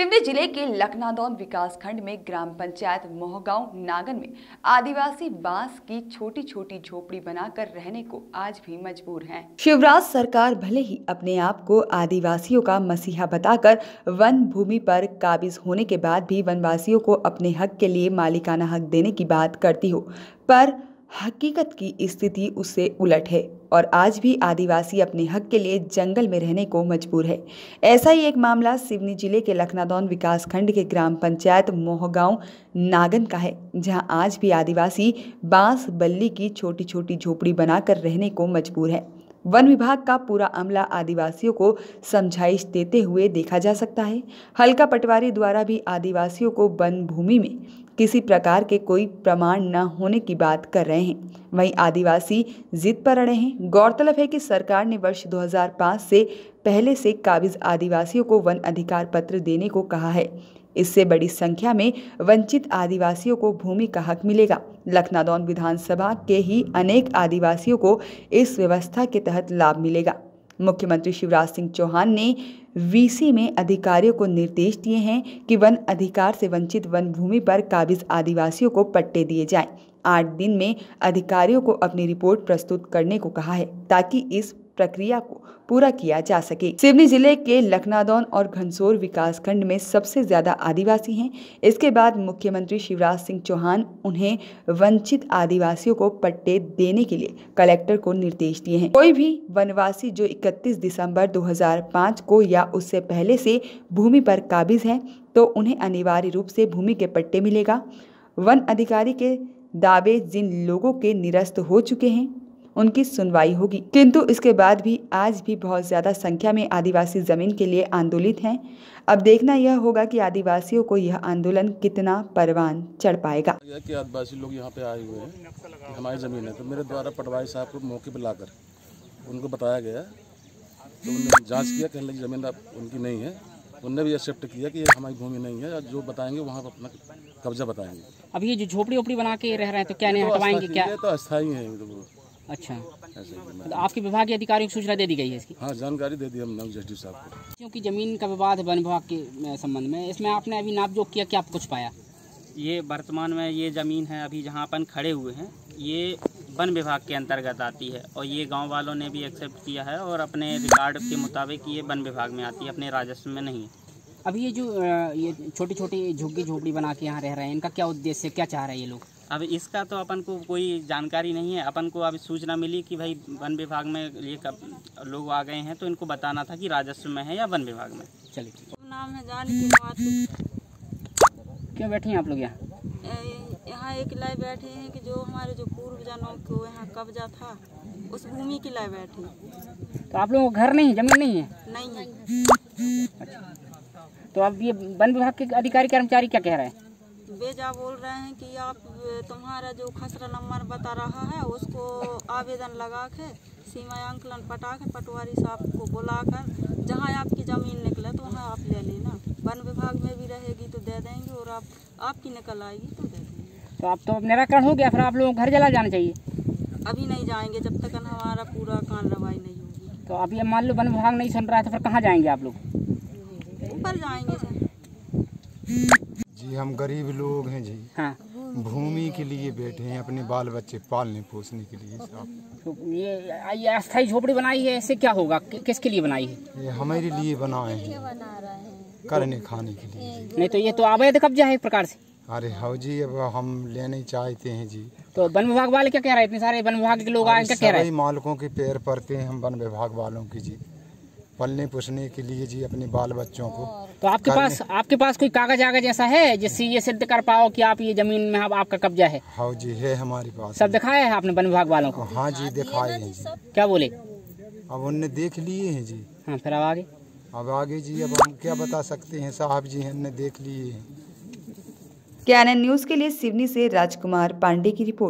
सिवनी जिले के लखनादौन विकासखंड में ग्राम पंचायत मोहगांव नागन में आदिवासी बांस की छोटी छोटी झोपड़ी बनाकर रहने को आज भी मजबूर हैं। शिवराज सरकार भले ही अपने आप को आदिवासियों का मसीहा बताकर वन भूमि पर काबिज होने के बाद भी वनवासियों को अपने हक के लिए मालिकाना हक देने की बात करती हो, पर हकीकत की स्थिति उससे उलट है और आज भी आदिवासी अपने हक के लिए जंगल में रहने को मजबूर है। ऐसा ही एक मामला सिवनी जिले के लखनादौन विकासखंड के ग्राम पंचायत मोहगांव नागन का है, जहां आज भी आदिवासी बांस बल्ली की छोटी छोटी झोपड़ी बनाकर रहने को मजबूर है। वन विभाग का पूरा अमला आदिवासियों को समझाइश देते हुए देखा जा सकता है। हल्का पटवारी द्वारा भी आदिवासियों को वन भूमि में किसी प्रकार के कोई प्रमाण न होने की बात कर रहे हैं। वहीं आदिवासी जिद पर अड़े हैं। गौरतलब है कि सरकार ने वर्ष 2005 से पहले से काबिज आदिवासियों को वन अधिकार पत्र देने को कहा है। इससे बड़ी संख्या में वंचित आदिवासियों को भूमि का हक मिलेगा। लखनादौन विधानसभा के ही अनेक आदिवासियों को इस व्यवस्था के तहत लाभ मिलेगा। मुख्यमंत्री शिवराज सिंह चौहान ने वीसी में अधिकारियों को निर्देश दिए हैं कि वन अधिकार से वंचित वन भूमि पर काबिज आदिवासियों को पट्टे दिए जाएं। 8 दिन में अधिकारियों को अपनी रिपोर्ट प्रस्तुत करने को कहा है, ताकि इस प्रक्रिया को पूरा किया जा सके। सिवनी जिले के लखनादौन और घनसोर विकासखंड में सबसे ज्यादा आदिवासी हैं। इसके बाद मुख्यमंत्री शिवराज सिंह चौहान उन्हें वंचित आदिवासियों को पट्टे देने के लिए कलेक्टर को निर्देश दिए हैं। कोई भी वनवासी जो 31 दिसंबर 2005 को या उससे पहले से भूमि पर काबिज है, तो उन्हें अनिवार्य रूप से भूमि के पट्टे मिलेगा। वन अधिकारी के दावे जिन लोगों के निरस्त हो चुके हैं, उनकी सुनवाई होगी, किंतु इसके बाद भी आज भी बहुत ज्यादा संख्या में आदिवासी जमीन के लिए आंदोलित हैं। अब देखना यह होगा कि आदिवासियों को यह आंदोलन कितना परवान चढ़ पाएगा। कि आदिवासी लोग यहाँ पे आए हुए हैं कि हमारी जमीन है, तो मेरे द्वारा पटवारी साहब को मौके पर लाकर उनको बताया गया, तो उन्होंने जांच किया, कहने लगी जमीन उनकी नहीं है। उनने भी एक्सेप्ट किया कि ये हमारी भूमि नहीं है, जो बताएंगे वहाँ पर अपना कब्जा बताएंगे। अब ये जो झोपड़ी ओपड़ी बना के रह रहे हैं, तो क्या नहीं हटवाएंगे? क्या तो अस्थायी है? अच्छा, तो आपके विभाग के अधिकारियों को सूचना दे दी गई है इसकी? हाँ, जानकारी दे दी हमने जस्टिस साहब को। क्योंकि जमीन का विवाद है वन विभाग के संबंध में, इसमें आपने अभी नापजोक किया, क्या आप कुछ पाया? ये वर्तमान में ये ज़मीन है अभी जहाँ अपन खड़े हुए हैं, ये वन विभाग के अंतर्गत आती है और ये गांव वालों ने भी एक्सेप्ट किया है और अपने रिकॉर्ड के मुताबिक ये वन विभाग में आती है, अपने राजस्व में नहीं है। अभी ये जो ये छोटी छोटी झुग्गी झोपड़ी बना के यहाँ रह रहे हैं, इनका क्या उद्देश्य, क्या चाह रहे हैं ये लोग? अब इसका तो अपन को कोई जानकारी नहीं है। अपन को अभी सूचना मिली कि भाई वन विभाग में ये लोग आ गए हैं, तो इनको बताना था कि राजस्व में है या वन विभाग में। चलिए ठीक। नाम है जानकी। क्यों बैठे हैं आप लोग यहाँ? यहाँ एक लाए बैठे हैं कि जो हमारे जो पूर्वजनों को यहाँ कब्जा था, उस भूमि के लाए बैठे। तो आप लोगों को घर नहीं, जमीन नहीं है? नहीं है। अच्छा, तो अब ये वन विभाग के अधिकारी कर्मचारी क्या कह रहे हैं? बेजा बोल रहे हैं कि आप तुम्हारा जो खसरा नंबर बता रहा है उसको आवेदन लगा के सीमा अंकलन पटा के पटवारी साहब को बुलाकर जहाँ आपकी ज़मीन निकले तो वहाँ आप ले लेना। वन विभाग में भी रहेगी तो दे देंगे, और आपकी निकल आएगी तो दे देंगे। तो अब तो निराकरण हो गया, फिर आप लोगों को घर चला जाना चाहिए। अभी नहीं जाएंगे जब तक हमारा पूरा कार्रवाई नहीं होगी। तो अभी मान लो वन विभाग नहीं सुन रहा है, तो फिर कहाँ जाएंगे आप लोग? ऊपर जाएंगे सर। जी हम गरीब लोग हैं जी। हाँ, भूमि के लिए बैठे हैं, अपने बाल बच्चे पालने पोसने के लिए साहब। तो ये अस्थायी झोपड़ी बनाई है, इससे क्या होगा, किसके लिए बनाई है? ये हमारे लिए बनाए हैं, करने खाने के लिए। नहीं तो ये तो अवैध कब्जा है एक प्रकार से। अरे हाँ जी, अब हम लेने चाहते हैं जी। तो वन विभाग वाले क्या कह रहे हैं? इतने सारे वन विभाग के लोग आए, क्या कह रहे हैं? मालकों के पैर पड़ते हैं हम वन विभाग वालों की जी, पलने पोसने के लिए जी, अपने बाल बच्चों को। तो आपके पास कोई कागज आगज ऐसा है जिससे ये सिद्ध कर पाओ कि आप ये जमीन में आपका कब्जा है? हाँ जी, है हमारे पास। सब दिखाया है आपने वन विभाग वालों को? हाँ जी, दिखाए हैं जी। क्या बोले? अब उनने देख लिए हैं जी। हाँ, फिर अब आगे? अब आगे जी अब हम क्या बता सकते हैं साहब जी, हमने देख लिए हैं। KNN न्यूज़ के लिए सिवनी से राजकुमार पांडे की रिपोर्ट।